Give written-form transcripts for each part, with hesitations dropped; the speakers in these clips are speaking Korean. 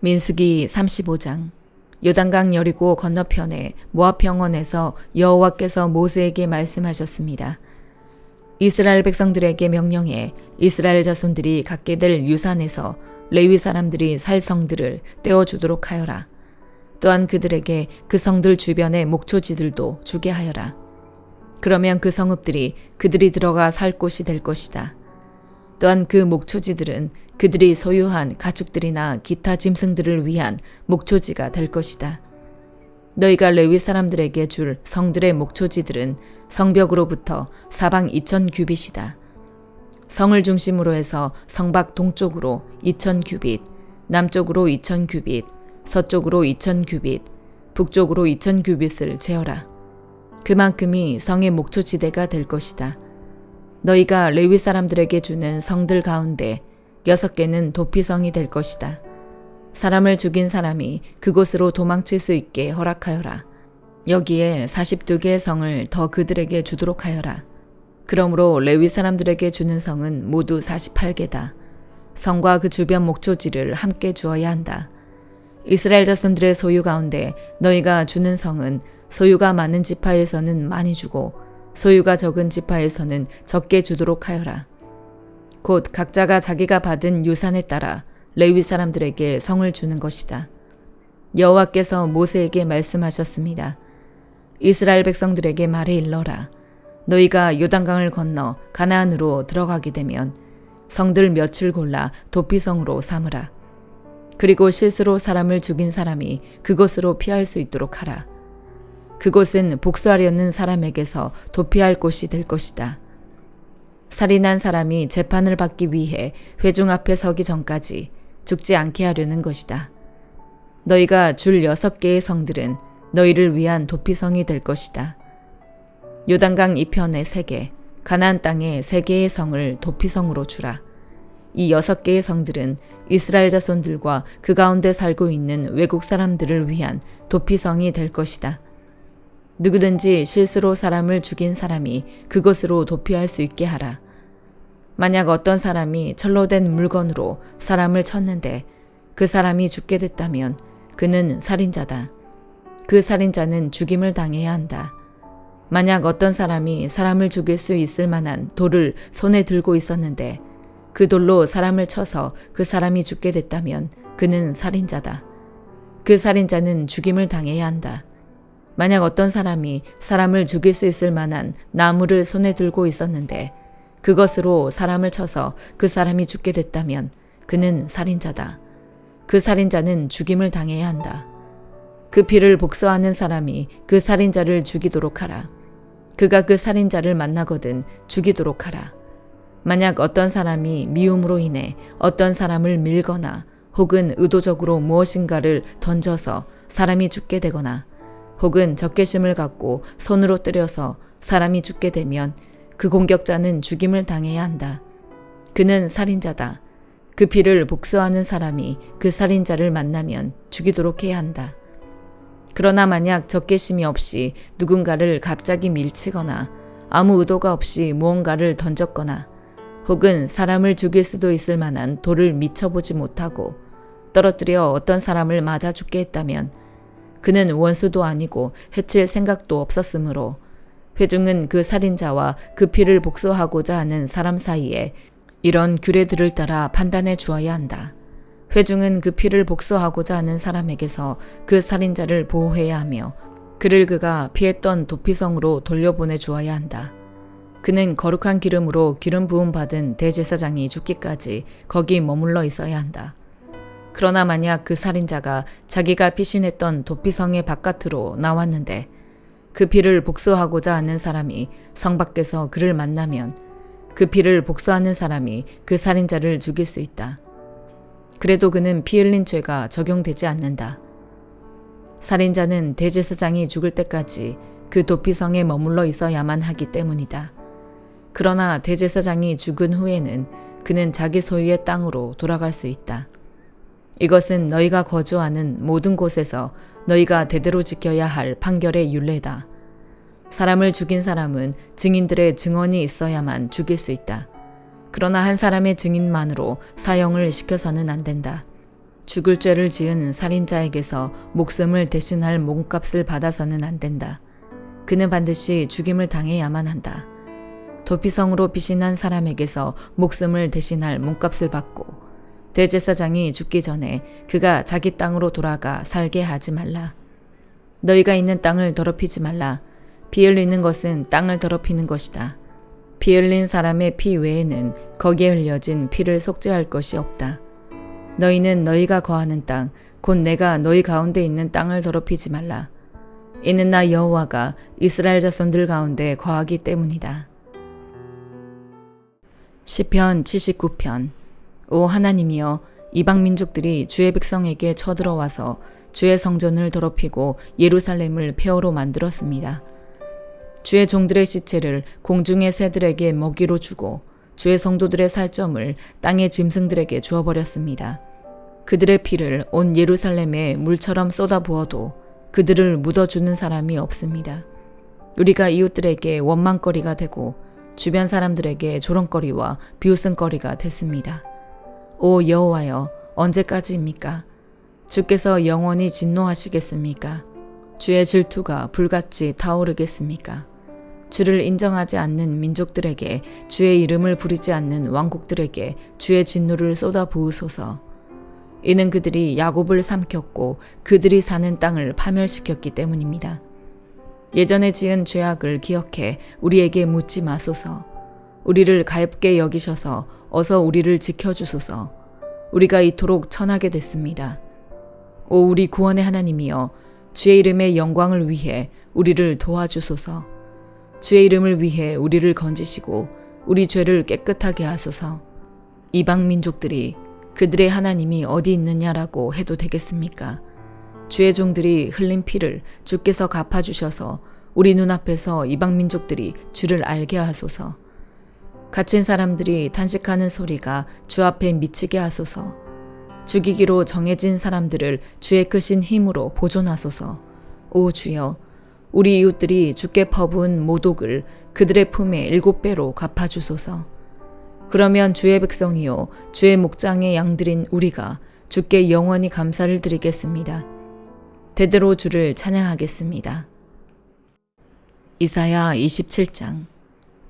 민수기 35장. 요단강 여리고 건너편에 모압 평원에서 여호와께서 모세에게 말씀하셨습니다. 이스라엘 백성들에게 명령해 이스라엘 자손들이 갖게 될 유산에서 레위 사람들이 살 성들을 떼어주도록 하여라. 또한 그들에게 그 성들 주변의 목초지들도 주게 하여라. 그러면 그 성읍들이 그들이 들어가 살 곳이 될 것이다. 또한 그 목초지들은 그들이 소유한 가축들이나 기타 짐승들을 위한 목초지가 될 것이다. 너희가 레위 사람들에게 줄 성들의 목초지들은 성벽으로부터 사방 2000규빗이다. 성을 중심으로 해서 성밖 동쪽으로 2000규빗, 남쪽으로 2000규빗, 서쪽으로 2000규빗, 북쪽으로 2000규빗을 재어라. 그만큼이 성의 목초지대가 될 것이다. 너희가 레위 사람들에게 주는 성들 가운데 6개는 도피성이 될 것이다. 사람을 죽인 사람이 그곳으로 도망칠 수 있게 허락하여라. 여기에 42개의 성을 더 그들에게 주도록 하여라. 그러므로 레위 사람들에게 주는 성은 모두 48개다. 성과 그 주변 목초지를 함께 주어야 한다. 이스라엘 자손들의 소유 가운데 너희가 주는 성은 소유가 많은 지파에서는 많이 주고 소유가 적은 지파에서는 적게 주도록 하여라. 곧 각자가 자기가 받은 유산에 따라 레위 사람들에게 성을 주는 것이다. 여호와께서 모세에게 말씀하셨습니다. 이스라엘 백성들에게 말해 일러라. 너희가 요단강을 건너 가나안으로 들어가게 되면 성들 몇을 골라 도피성으로 삼으라. 그리고 실수로 사람을 죽인 사람이 그곳으로 피할 수 있도록 하라. 그곳은 복수하려는 사람에게서 도피할 곳이 될 것이다. 살인한 사람이 재판을 받기 위해 회중 앞에 서기 전까지 죽지 않게 하려는 것이다. 너희가 줄 6개의 성들은 너희를 위한 도피성이 될 것이다. 요단강 이편에 3개, 가나안 땅에 3개의 성을 도피성으로 주라. 이 6개의 성들은 이스라엘 자손들과 그 가운데 살고 있는 외국 사람들을 위한 도피성이 될 것이다. 누구든지 실수로 사람을 죽인 사람이 그것으로 도피할 수 있게 하라. 만약 어떤 사람이 철로 된 물건으로 사람을 쳤는데 그 사람이 죽게 됐다면 그는 살인자다. 그 살인자는 죽임을 당해야 한다. 만약 어떤 사람이 사람을 죽일 수 있을 만한 돌을 손에 들고 있었는데 그 돌로 사람을 쳐서 그 사람이 죽게 됐다면 그는 살인자다. 그 살인자는 죽임을 당해야 한다. 만약 어떤 사람이 사람을 죽일 수 있을 만한 나무를 손에 들고 있었는데 그것으로 사람을 쳐서 그 사람이 죽게 됐다면 그는 살인자다. 그 살인자는 죽임을 당해야 한다. 그 피를 복수하는 사람이 그 살인자를 죽이도록 하라. 그가 그 살인자를 만나거든 죽이도록 하라. 만약 어떤 사람이 미움으로 인해 어떤 사람을 밀거나 혹은 의도적으로 무엇인가를 던져서 사람이 죽게 되거나 혹은 적개심을 갖고 손으로 때려서 사람이 죽게 되면 그 공격자는 죽임을 당해야 한다. 그는 살인자다. 그 피를 복수하는 사람이 그 살인자를 만나면 죽이도록 해야 한다. 그러나 만약 적개심이 없이 누군가를 갑자기 밀치거나 아무 의도가 없이 무언가를 던졌거나 혹은 사람을 죽일 수도 있을 만한 돌을 미쳐보지 못하고 떨어뜨려 어떤 사람을 맞아 죽게 했다면 그는 원수도 아니고 해칠 생각도 없었으므로 회중은 그 살인자와 그 피를 복수하고자 하는 사람 사이에 이런 규례들을 따라 판단해 주어야 한다. 회중은 그 피를 복수하고자 하는 사람에게서 그 살인자를 보호해야 하며 그를 그가 피했던 도피성으로 돌려보내 주어야 한다. 그는 거룩한 기름으로 기름 부음 받은 대제사장이 죽기까지 거기 머물러 있어야 한다. 그러나 만약 그 살인자가 자기가 피신했던 도피성의 바깥으로 나왔는데 그 피를 복수하고자 하는 사람이 성 밖에서 그를 만나면 그 피를 복수하는 사람이 그 살인자를 죽일 수 있다. 그래도 그는 피 흘린 죄가 적용되지 않는다. 살인자는 대제사장이 죽을 때까지 그 도피성에 머물러 있어야만 하기 때문이다. 그러나 대제사장이 죽은 후에는 그는 자기 소유의 땅으로 돌아갈 수 있다. 이것은 너희가 거주하는 모든 곳에서 너희가 대대로 지켜야 할 판결의 율례다. 사람을 죽인 사람은 증인들의 증언이 있어야만 죽일 수 있다. 그러나 한 사람의 증인만으로 사형을 시켜서는 안 된다. 죽을 죄를 지은 살인자에게서 목숨을 대신할 몸값을 받아서는 안 된다. 그는 반드시 죽임을 당해야만 한다. 도피성으로 피신한 사람에게서 목숨을 대신할 몸값을 받고 대제사장이 죽기 전에 그가 자기 땅으로 돌아가 살게 하지 말라. 너희가 있는 땅을 더럽히지 말라. 피 흘리는 것은 땅을 더럽히는 것이다. 피 흘린 사람의 피 외에는 거기에 흘려진 피를 속죄할 것이 없다. 너희는 너희가 거하는 땅, 곧 내가 너희 가운데 있는 땅을 더럽히지 말라. 이는 나 여호와가 이스라엘 자손들 가운데 거하기 때문이다. 시편 79편. 오 하나님이여, 이방 민족들이 주의 백성에게 쳐들어와서 주의 성전을 더럽히고 예루살렘을 폐허로 만들었습니다. 주의 종들의 시체를 공중의 새들에게 먹이로 주고 주의 성도들의 살점을 땅의 짐승들에게 주어버렸습니다. 그들의 피를 온 예루살렘에 물처럼 쏟아부어도 그들을 묻어주는 사람이 없습니다. 우리가 이웃들에게 원망거리가 되고 주변 사람들에게 조롱거리와 비웃음거리가 됐습니다. 오 여호와여, 언제까지입니까? 주께서 영원히 진노하시겠습니까? 주의 질투가 불같이 타오르겠습니까? 주를 인정하지 않는 민족들에게, 주의 이름을 부르지 않는 왕국들에게 주의 진노를 쏟아부으소서. 이는 그들이 야곱을 삼켰고 그들이 사는 땅을 파멸시켰기 때문입니다. 예전에 지은 죄악을 기억해 우리에게 묻지 마소서. 우리를 가엾게 여기셔서 어서 우리를 지켜주소서. 우리가 이토록 천하게 됐습니다. 오 우리 구원의 하나님이여, 주의 이름의 영광을 위해 우리를 도와주소서. 주의 이름을 위해 우리를 건지시고 우리 죄를 깨끗하게 하소서. 이방 민족들이 그들의 하나님이 어디 있느냐라고 해도 되겠습니까? 주의 종들이 흘린 피를 주께서 갚아주셔서 우리 눈앞에서 이방 민족들이 주를 알게 하소서. 갇힌 사람들이 탄식하는 소리가 주 앞에 미치게 하소서. 죽이기로 정해진 사람들을 주의 크신 힘으로 보존하소서. 오 주여, 우리 이웃들이 주께 퍼부은 모독을 그들의 품에 7배로 갚아주소서. 그러면 주의 백성이요 주의 목장의 양들인 우리가 주께 영원히 감사를 드리겠습니다. 대대로 주를 찬양하겠습니다. 이사야 27장.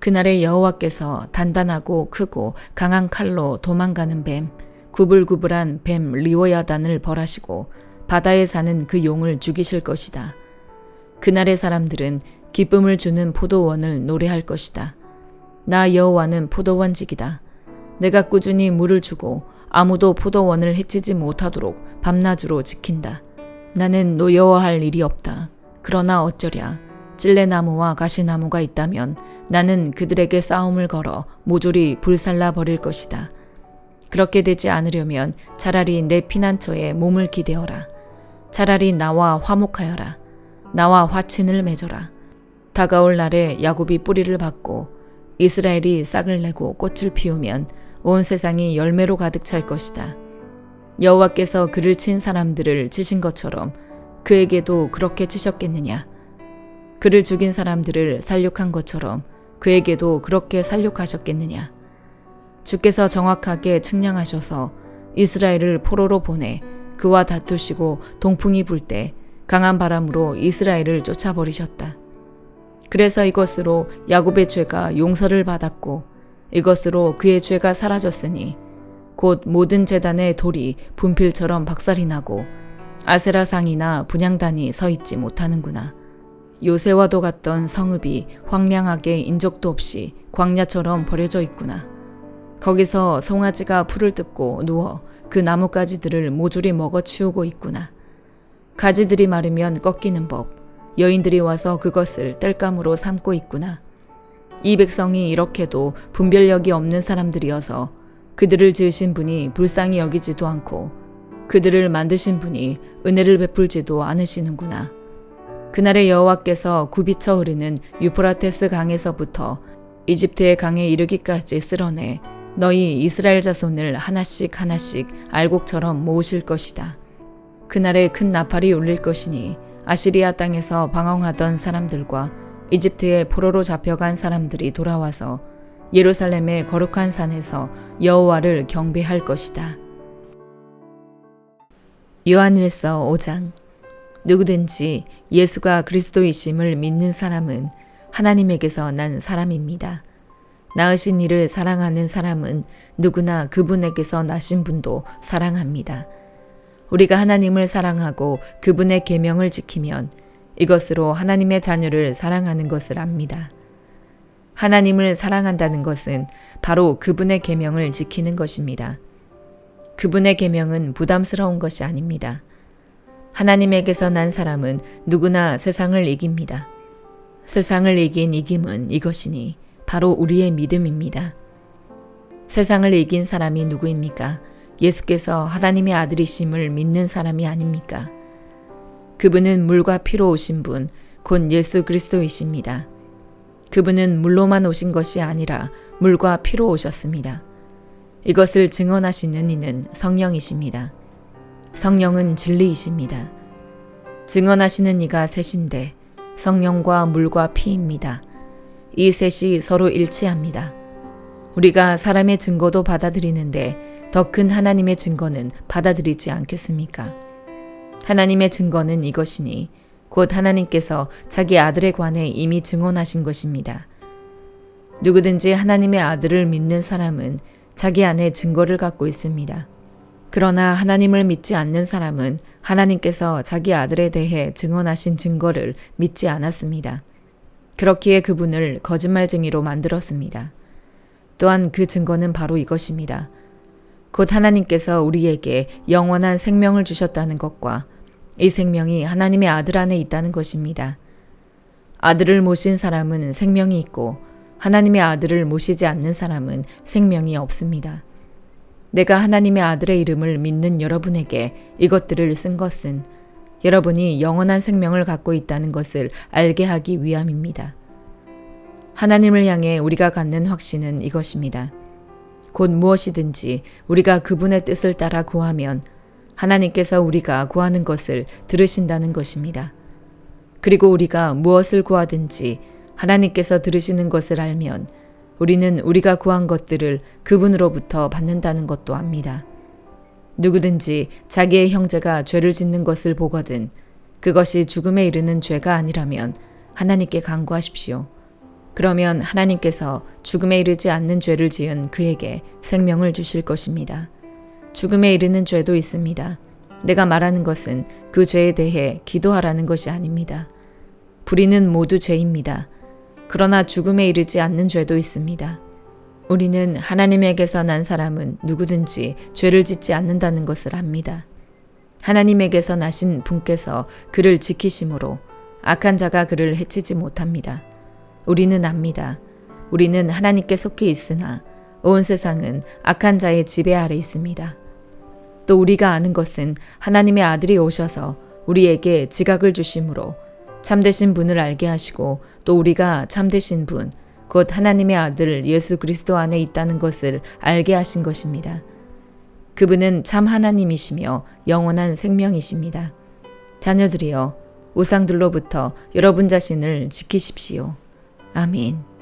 그날에 여호와께서 단단하고 크고 강한 칼로 도망가는 뱀, 구불구불한 뱀 리오야단을 벌하시고 바다에 사는 그 용을 죽이실 것이다. 그날의 사람들은 기쁨을 주는 포도원을 노래할 것이다. 나 여호와는 포도원직이다. 내가 꾸준히 물을 주고 아무도 포도원을 해치지 못하도록 밤낮으로 지킨다. 나는 노여워할 일이 없다. 그러나 어쩌랴. 찔레나무와 가시나무가 있다면 나는 그들에게 싸움을 걸어 모조리 불살라 버릴 것이다. 그렇게 되지 않으려면 차라리 내 피난처에 몸을 기대어라. 차라리 나와 화목하여라. 나와 화친을 맺어라. 다가올 날에 야곱이 뿌리를 받고 이스라엘이 싹을 내고 꽃을 피우면 온 세상이 열매로 가득 찰 것이다. 여호와께서 그를 친 사람들을 치신 것처럼 그에게도 그렇게 치셨겠느냐? 그를 죽인 사람들을 살육한 것처럼 그에게도 그렇게 살육하셨겠느냐? 주께서 정확하게 측량하셔서 이스라엘을 포로로 보내 그와 다투시고 동풍이 불 때 강한 바람으로 이스라엘을 쫓아버리셨다. 그래서 이것으로 야곱의 죄가 용서를 받았고 이것으로 그의 죄가 사라졌으니 곧 모든 제단의 돌이 분필처럼 박살이 나고 아세라상이나 분향단이 서 있지 못하는구나. 요새와도 같던 성읍이 황량하게 인적도 없이 광야처럼 버려져 있구나. 거기서 송아지가 풀을 뜯고 누워 그 나뭇가지들을 모조리 먹어치우고 있구나. 가지들이 마르면 꺾이는 법, 여인들이 와서 그것을 땔감으로 삼고 있구나. 이 백성이 이렇게도 분별력이 없는 사람들이어서 그들을 지으신 분이 불쌍히 여기지도 않고 그들을 만드신 분이 은혜를 베풀지도 않으시는구나. 그날에 여호와께서 굽이쳐 흐르는 유프라테스 강에서부터 이집트의 강에 이르기까지 쓸어내 너희 이스라엘 자손을 하나씩 하나씩 알곡처럼 모으실 것이다. 그날에 큰 나팔이 울릴 것이니 아시리아 땅에서 방황하던 사람들과 이집트의 포로로 잡혀간 사람들이 돌아와서 예루살렘의 거룩한 산에서 여호와를 경배할 것이다. 요한일서 5장. 누구든지 예수가 그리스도이심을 믿는 사람은 하나님에게서 난 사람입니다. 낳으신 이를 사랑하는 사람은 누구나 그분에게서 나신 분도 사랑합니다. 우리가 하나님을 사랑하고 그분의 계명을 지키면 이것으로 하나님의 자녀를 사랑하는 것을 압니다. 하나님을 사랑한다는 것은 바로 그분의 계명을 지키는 것입니다. 그분의 계명은 부담스러운 것이 아닙니다. 하나님에게서 난 사람은 누구나 세상을 이깁니다. 세상을 이긴 이김은 이것이니 바로 우리의 믿음입니다. 세상을 이긴 사람이 누구입니까? 예수께서 하나님의 아들이심을 믿는 사람이 아닙니까? 그분은 물과 피로 오신 분, 곧 예수 그리스도이십니다. 그분은 물로만 오신 것이 아니라 물과 피로 오셨습니다. 이것을 증언하시는 이는 성령이십니다. 성령은 진리이십니다. 증언하시는 이가 셋인데 성령과 물과 피입니다. 이 셋이 서로 일치합니다. 우리가 사람의 증거도 받아들이는데 더 큰 하나님의 증거는 받아들이지 않겠습니까? 하나님의 증거는 이것이니 곧 하나님께서 자기 아들에 관해 이미 증언하신 것입니다. 누구든지 하나님의 아들을 믿는 사람은 자기 안에 증거를 갖고 있습니다. 그러나 하나님을 믿지 않는 사람은 하나님께서 자기 아들에 대해 증언하신 증거를 믿지 않았습니다. 그렇기에 그분을 거짓말쟁이로 만들었습니다. 또한 그 증거는 바로 이것입니다. 곧 하나님께서 우리에게 영원한 생명을 주셨다는 것과 이 생명이 하나님의 아들 안에 있다는 것입니다. 아들을 모신 사람은 생명이 있고 하나님의 아들을 모시지 않는 사람은 생명이 없습니다. 내가 하나님의 아들의 이름을 믿는 여러분에게 이것들을 쓴 것은 여러분이 영원한 생명을 갖고 있다는 것을 알게 하기 위함입니다. 하나님을 향해 우리가 갖는 확신은 이것입니다. 곧 무엇이든지 우리가 그분의 뜻을 따라 구하면 하나님께서 우리가 구하는 것을 들으신다는 것입니다. 그리고 우리가 무엇을 구하든지 하나님께서 들으시는 것을 알면 우리는 우리가 구한 것들을 그분으로부터 받는다는 것도 압니다. 누구든지 자기의 형제가 죄를 짓는 것을 보거든 그것이 죽음에 이르는 죄가 아니라면 하나님께 간구하십시오. 그러면 하나님께서 죽음에 이르지 않는 죄를 지은 그에게 생명을 주실 것입니다. 죽음에 이르는 죄도 있습니다. 내가 말하는 것은 그 죄에 대해 기도하라는 것이 아닙니다. 불의는 모두 죄입니다. 그러나 죽음에 이르지 않는 죄도 있습니다. 우리는 하나님에게서 난 사람은 누구든지 죄를 짓지 않는다는 것을 압니다. 하나님에게서 나신 분께서 그를 지키심으로 악한 자가 그를 해치지 못합니다. 우리는 압니다. 우리는 하나님께 속해 있으나 온 세상은 악한 자의 지배 아래 있습니다. 또 우리가 아는 것은 하나님의 아들이 오셔서 우리에게 지각을 주심으로 참되신 분을 알게 하시고 또 우리가 참되신 분, 곧 하나님의 아들 예수 그리스도 안에 있다는 것을 알게 하신 것입니다. 그분은 참 하나님이시며 영원한 생명이십니다. 자녀들이여, 우상들로부터 여러분 자신을 지키십시오. 아멘.